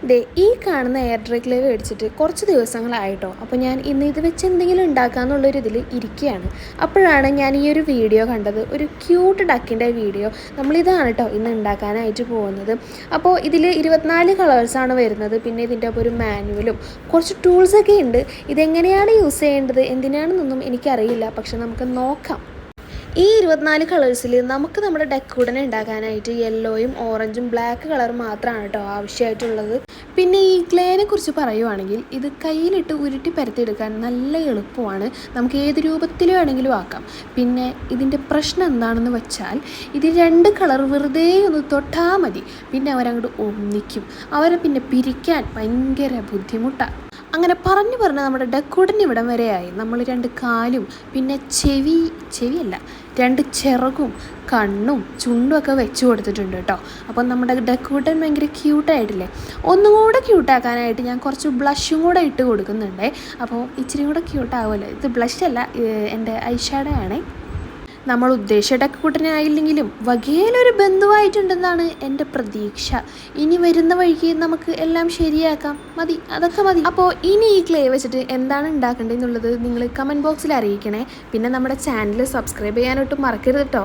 ദേ ഈ കാണുന്ന air dry clay മേടിച്ചിട്ട് കുറച്ച് ദിവസങ്ങളായിട്ടോ. അപ്പോൾ ഞാൻ ഇന്ന് ഇത് വെച്ച് എന്തെങ്കിലും ഉണ്ടാക്കാമെന്നുള്ളൊരിതിൽ ഇരിക്കുകയാണ്. അപ്പോഴാണ് ഞാൻ ഈ ഒരു വീഡിയോ കണ്ടത്, ഒരു ക്യൂട്ട് ഡക്കിൻ്റെ വീഡിയോ. നമ്മളിതാണ് കേട്ടോ ഇന്ന് ഉണ്ടാക്കാനായിട്ട് പോകുന്നത്. അപ്പോൾ ഇതിൽ 24 കളേഴ്സാണ് വരുന്നത്. പിന്നെ ഇതിൻ്റെ ഒപ്പം ഒരു മാനുവലും കുറച്ച് ടൂൾസൊക്കെ ഉണ്ട്. ഇതെങ്ങനെയാണ് യൂസ് ചെയ്യേണ്ടത് എന്തിനാണെന്നൊന്നും എനിക്കറിയില്ല, പക്ഷെ നമുക്ക് നോക്കാം. ഈ 24 കളേഴ്സിൽ നമുക്ക് നമ്മുടെ ഡെക്കോഡിനെ ഉണ്ടാക്കാനായിട്ട് യെല്ലോയും ഓറഞ്ചും ബ്ലാക്ക് കളർ മാത്രമാണ് കേട്ടോ ആവശ്യമായിട്ടുള്ളത്. പിന്നെ ഈ ക്ലേനെ കുറിച്ച് പറയുവാണെങ്കിൽ ഇത് കയ്യിലിട്ട് ഉരുട്ടി പരത്തിയെടുക്കാൻ നല്ല എളുപ്പമാണ്. നമുക്ക് ഏത് രൂപത്തിൽ വേണമെങ്കിലും ആക്കാം. പിന്നെ ഇതിൻ്റെ പ്രശ്നം എന്താണെന്ന് വെച്ചാൽ ഇത് 2 കളർ വെറുതെ ഒന്ന് തൊട്ടാൽ മതി, പിന്നെ അവരങ്ങോട്ട് ഒന്നിക്കും. അവരെ പിന്നെ പിരിക്കാൻ ഭയങ്കര ബുദ്ധിമുട്ടാണ്. അങ്ങനെ പറഞ്ഞു നമ്മുടെ ഡെക്കോഡിന് ഇവിടം വരെയായി. നമ്മൾ 2 കാലും പിന്നെ ചെവിയല്ല 2 ചിറകും കണ്ണും ചുണ്ടും ഒക്കെ വെച്ച് കൊടുത്തിട്ടുണ്ട് കേട്ടോ. അപ്പം നമ്മുടെ ഡെക്കോഡൻ ഭയങ്കര ക്യൂട്ടായിട്ടില്ലേ. ഒന്നും കൂടെ ക്യൂട്ടാക്കാനായിട്ട് ഞാൻ കുറച്ച് ബ്ലഷും കൂടെ ഇട്ട് കൊടുക്കുന്നുണ്ട്. അപ്പോൾ ഇച്ചിരി കൂടെ ക്യൂട്ടാവുമല്ലോ. ഇത് ബ്ലഷല്ല, എൻ്റെ ഐഷാഡോ ആണേ. നമ്മൾ ഉദ്ദേശിച്ച ഡെക്കോഡിനായില്ലെങ്കിലും വകയിലൊരു ബന്ധുവായിട്ടുണ്ടെന്നാണ് എൻ്റെ പ്രതീക്ഷ. ഇനി വരുന്ന വഴിക്ക് നമുക്ക് എല്ലാം ശരിയാക്കാം. അതൊക്കെ മതി. അപ്പോൾ ഇനി ഈ ക്ലേ വെച്ചിട്ട് എന്താണ് ഉണ്ടാക്കേണ്ടതെന്നുള്ളത് നിങ്ങൾ കമൻറ്റ് ബോക്സിൽ അറിയിക്കണേ. പിന്നെ നമ്മുടെ ചാനൽ സബ്സ്ക്രൈബ് ചെയ്യാനൊട്ടും മറക്കരുത് കേട്ടോ.